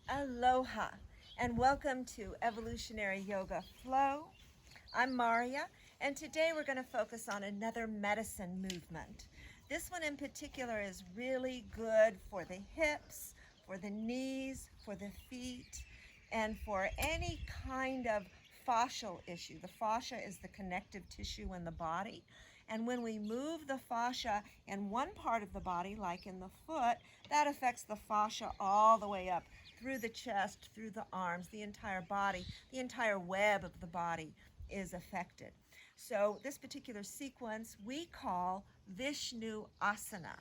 Aloha and welcome to Evolutionary Yoga Flow. I'm Marya, and today we're going to focus on another medicine movement. This one in particular is really good for the hips, for the knees, for the feet, and for any kind of fascial issue. The fascia is the connective tissue in the body, and when we move the fascia in one part of the body, like in the foot, that affects the fascia all the way up through the chest, through the arms, the entire body, the entire web of the body is affected. So this particular sequence we call Vishnuasana.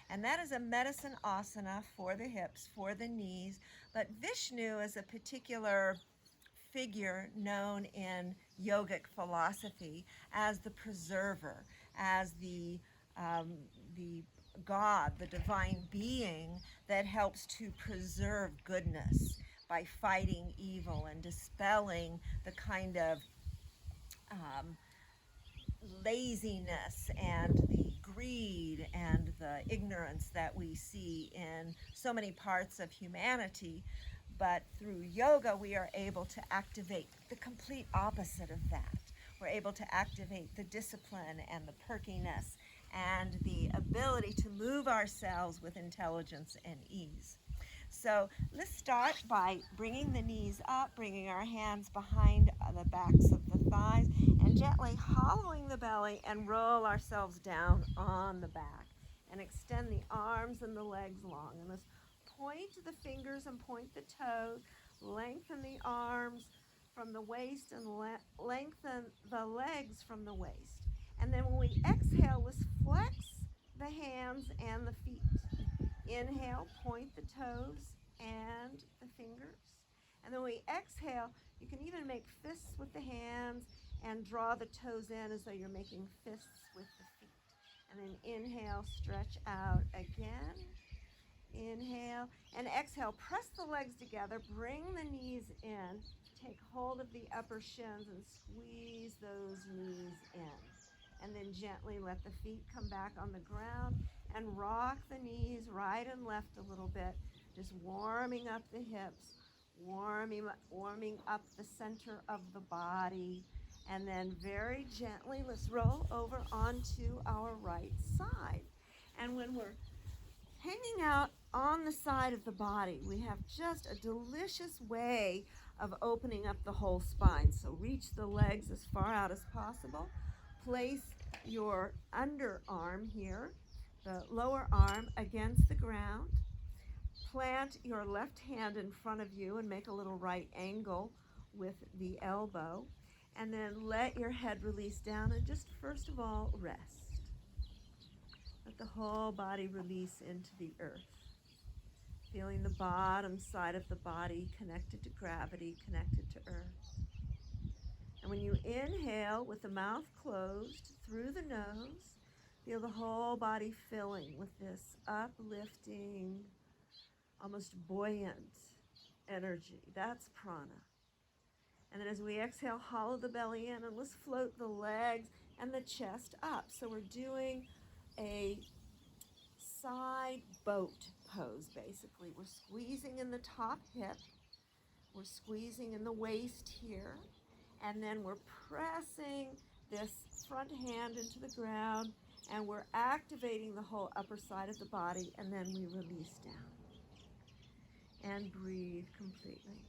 And that is a medicine asana for the hips, for the knees. But Vishnu is a particular figure known in yogic philosophy as the preserver, as the God, the divine being that helps to preserve goodness by fighting evil and dispelling the kind of um, laziness and the greed and the ignorance that we see in so many parts of humanity. But through yoga, we are able to activate the complete opposite of that. We're able to activate the discipline and the perkiness and the ability to move ourselves with intelligence and ease. So let's start by bringing the knees up, bringing our hands behind the backs of the thighs, and gently hollowing the belly and roll ourselves down on the back. And extend the arms and the legs long. And let's point the fingers and point the toes. Lengthen the arms from the waist and lengthen the legs from the waist. And then when we exhale, let's flex the hands and the feet. Inhale, point the toes and the fingers. And then we exhale, you can even make fists with the hands and draw the toes in as though you're making fists with the feet. And then inhale, stretch out again. Inhale and exhale. Press the legs together, bring the knees in, take hold of the upper shins and squeeze those knees in. And then gently let the feet come back on the ground and rock the knees right and left a little bit, just warming up the hips, warming up the center of the body. And then very gently, let's roll over onto our right side. And when we're hanging out on the side of the body, we have just a delicious way of opening up the whole spine. So reach the legs as far out as possible. Place your underarm here, the lower arm against the ground. Plant your left hand in front of you and make a little right angle with the elbow. And then let your head release down and just first of all rest. Let the whole body release into the earth. Feeling the bottom side of the body connected to gravity, connected to earth. And when you inhale with the mouth closed through the nose, feel the whole body filling with this uplifting, almost buoyant energy. That's prana. And then as we exhale, hollow the belly in and let's float the legs and the chest up. So we're doing a side boat pose, basically. We're squeezing in the top hip. We're squeezing in the waist here. And then we're pressing this front hand into the ground and we're activating the whole upper side of the body, and then we release down. And breathe completely.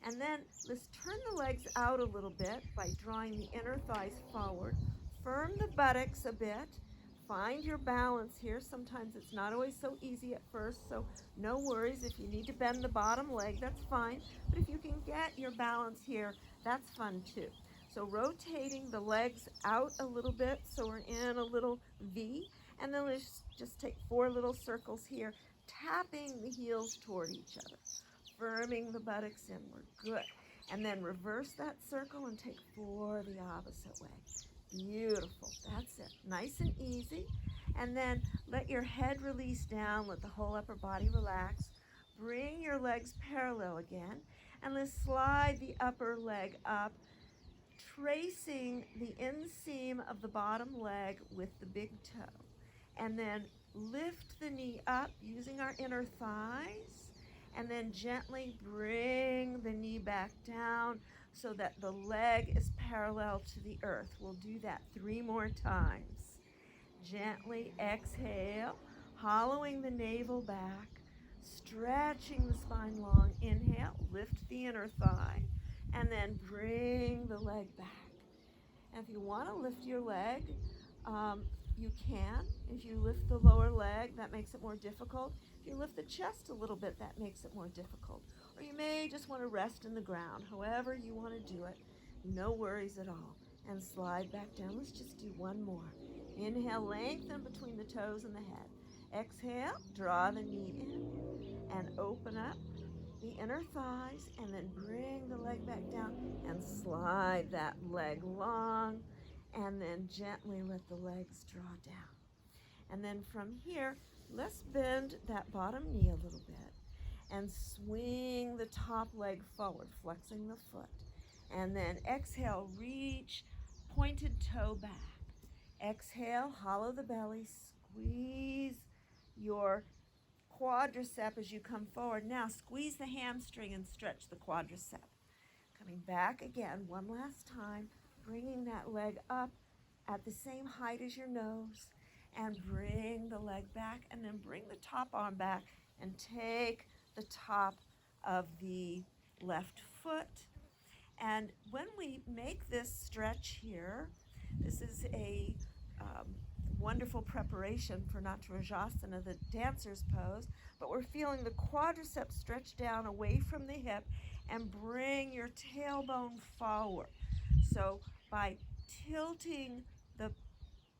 And then let's turn the legs out a little bit by drawing the inner thighs forward. Firm the buttocks a bit. Find your balance here. Sometimes it's not always so easy at first, so no worries. If you need to bend the bottom leg, that's fine. But if you can get your balance here, that's fun too. So rotating the legs out a little bit so we're in a little V. And then let's just take 4 little circles here, tapping the heels toward each other. Firming the buttocks inward. Good. And then reverse that circle and take 4 the opposite way. Beautiful. That's it. Nice and easy. And then let your head release down. Let the whole upper body relax. Bring your legs parallel again. And let's slide the upper leg up, tracing the inseam of the bottom leg with the big toe. And then lift the knee up using our inner thighs And then gently bring the knee back down so that the leg is parallel to the earth. We'll do that 3 more times. Gently exhale, hollowing the navel back, stretching the spine long. Inhale, lift the inner thigh, and then bring the leg back. And if you want to lift your leg, you can. If you lift the lower leg, that makes it more difficult. If you lift the chest a little bit, that makes it more difficult. Or you may just want to rest in the ground. However you want to do it, no worries at all. And slide back down. Let's just do 1 more. Inhale, lengthen between the toes and the head. Exhale, draw the knee in and open up the inner thighs, and then bring the leg back down and slide that leg long, and then gently let the legs draw down. And then from here, let's bend that bottom knee a little bit and swing the top leg forward, flexing the foot. And then exhale, reach pointed toe back. Exhale, hollow the belly, squeeze your quadricep as you come forward. Now squeeze the hamstring and stretch the quadricep. Coming back again, 1 last time, bringing that leg up at the same height as your nose, and bring the leg back, and then bring the top arm back and take the top of the left foot. And when we make this stretch here, this is a wonderful preparation for Vishnuasana, the dancer's pose, but we're feeling the quadriceps stretch down away from the hip and bring your tailbone forward. So by tilting the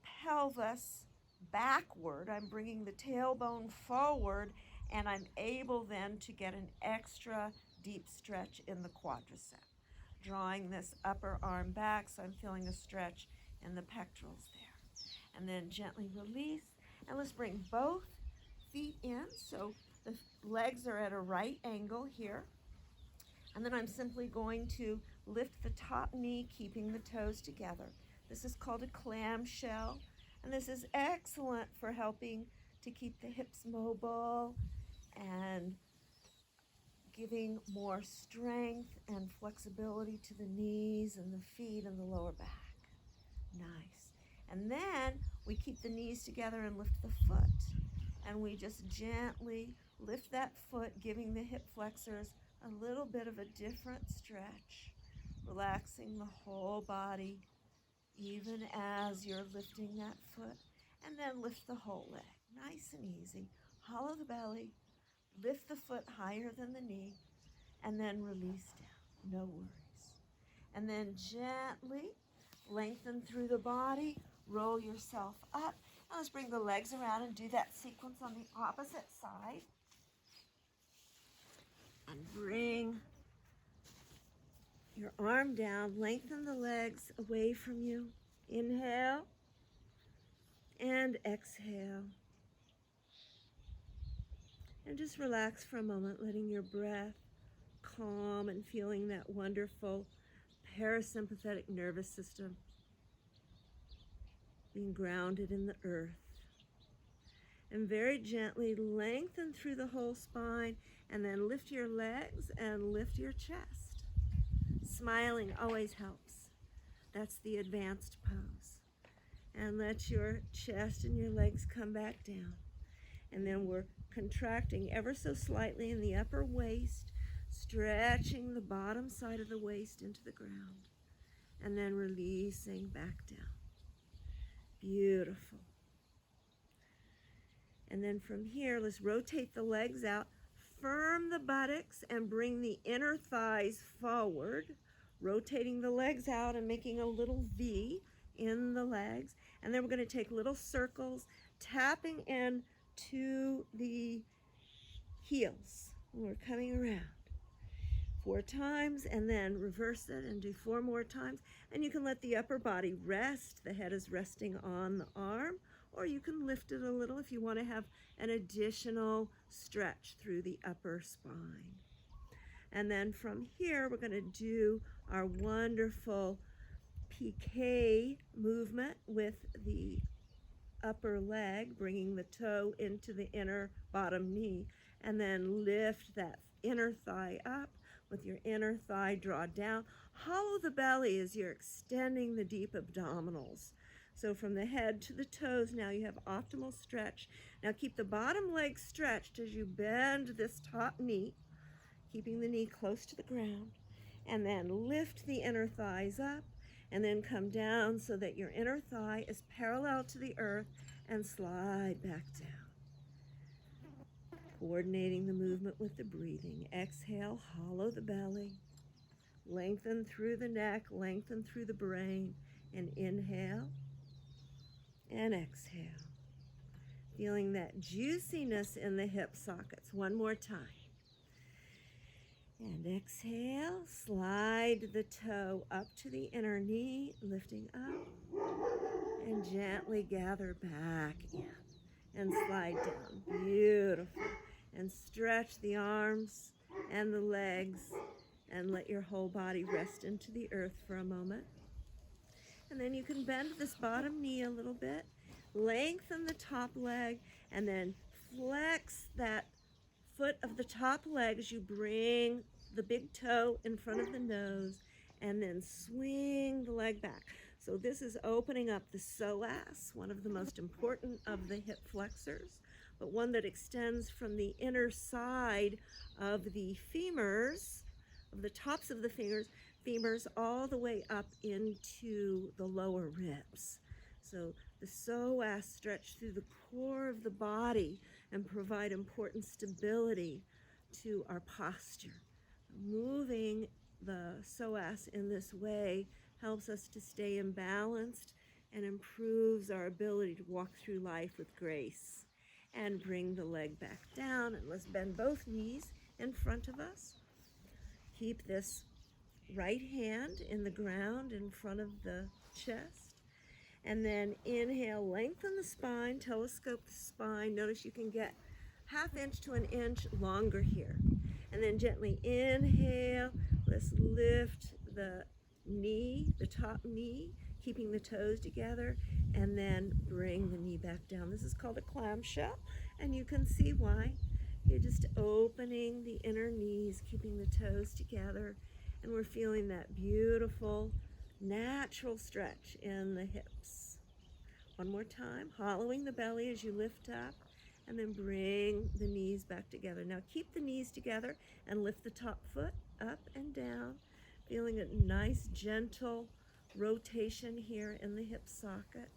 pelvis backward, I'm bringing the tailbone forward, and I'm able then to get an extra deep stretch in the quadricep. Drawing this upper arm back, so I'm feeling a stretch in the pectorals there. And then gently release, and let's bring both feet in, so the legs are at a right angle here. And then I'm simply going to lift the top knee, keeping the toes together. This is called a clamshell, and this is excellent for helping to keep the hips mobile and giving more strength and flexibility to the knees and the feet and the lower back. Nice. And then we keep the knees together and lift the foot. And we just gently lift that foot, giving the hip flexors a little bit of a different stretch, relaxing the whole body, even as you're lifting that foot. And then lift the whole leg, nice and easy. Hollow the belly, lift the foot higher than the knee, and then release down, no worries. And then gently lengthen through the body, roll yourself up. Now let's bring the legs around and do that sequence on the opposite side. And bring your arm down, lengthen the legs away from you. Inhale and exhale. And just relax for a moment, letting your breath calm and feeling that wonderful parasympathetic nervous system being grounded in the earth. And very gently lengthen through the whole spine, and then lift your legs and lift your chest. Smiling always helps. That's the advanced pose. And let your chest and your legs come back down. And then we're contracting ever so slightly in the upper waist, stretching the bottom side of the waist into the ground, and then releasing back down. Beautiful. And then from here, let's rotate the legs out, firm the buttocks, and bring the inner thighs forward, rotating the legs out and making a little V in the legs. And then we're going to take little circles, tapping in to the heels. We're coming around 4 times, and then reverse it and do 4 more times. And you can let the upper body rest. The head is resting on the arm, or you can lift it a little if you want to have an additional stretch through the upper spine. And then from here, we're going to do our wonderful PK movement with the upper leg, bringing the toe into the inner bottom knee, and then lift that inner thigh up. With your inner thigh, draw down. Hollow the belly as you're extending the deep abdominals. So from the head to the toes, now you have optimal stretch. Now keep the bottom leg stretched as you bend this top knee, keeping the knee close to the ground, and then lift the inner thighs up, and then come down so that your inner thigh is parallel to the earth, and slide back down. Coordinating the movement with the breathing. Exhale, hollow the belly, lengthen through the neck, lengthen through the brain, and inhale and exhale. Feeling that juiciness in the hip sockets. One more time. And exhale, slide the toe up to the inner knee, lifting up, and gently gather back in and slide down. Beautiful. And stretch the arms and the legs and let your whole body rest into the earth for a moment. And then you can bend this bottom knee a little bit, lengthen the top leg, and then flex that foot of the top leg as you bring the big toe in front of the nose, and then swing the leg back. So this is opening up the psoas, one of the most important of the hip flexors, but one that extends from the inner side of the femurs, of the tops of the femurs all the way up into the lower ribs. So the psoas stretch through the core of the body and provide important stability to our posture. Moving the psoas in this way helps us to stay imbalanced and improves our ability to walk through life with grace. And bring the leg back down, and let's bend both knees in front of us. Keep this right hand in the ground in front of the chest. And then inhale, lengthen the spine, telescope the spine. Notice you can get 1/2 inch to 1 inch longer here. And then gently inhale, let's lift the knee, the top knee, keeping the toes together, and then bring the knee back down. This is called a clamshell, and you can see why. You're just opening the inner knees, keeping the toes together, and we're feeling that beautiful, natural stretch in the hips. One more time, hollowing the belly as you lift up, and then bring the knees back together. Now keep the knees together and lift the top foot up and down, feeling a nice, gentle rotation here in the hip socket.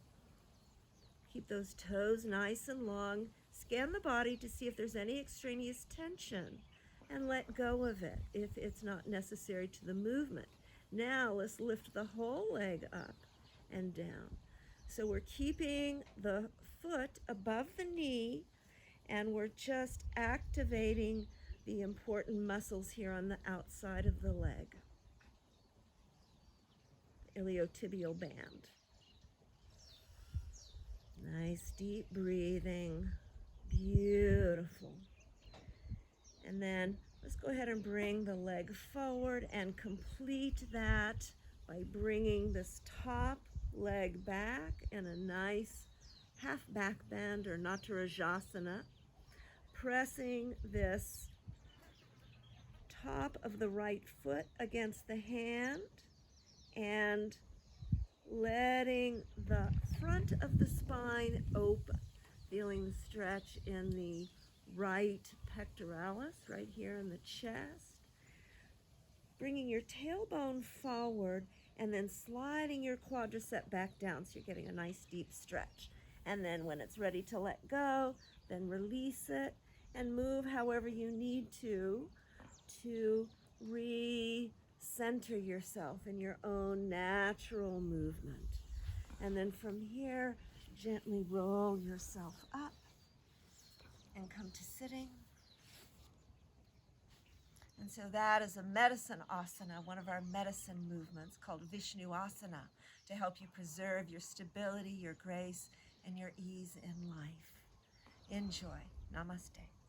Keep those toes nice and long. Scan the body to see if there's any extraneous tension and let go of it if it's not necessary to the movement. Now let's lift the whole leg up and down. So we're keeping the foot above the knee, and we're just activating the important muscles here on the outside of the leg. Iliotibial band. Nice deep breathing. Beautiful. And then let's go ahead and bring the leg forward and complete that by bringing this top leg back in a nice half back bend or Natarajasana, pressing this top of the right foot against the hand and letting the front of the spine open, feeling the stretch in the right pectoralis, right here in the chest. Bringing your tailbone forward and then sliding your quadricep back down so you're getting a nice deep stretch. And then when it's ready to let go, then release it and move however you need to recenter yourself in your own natural movement. And then from here, gently roll yourself up and come to sitting. And so that is a medicine asana, one of our medicine movements called Vishnuasana, to help you preserve your stability, your grace, and your ease in life. Enjoy. Namaste.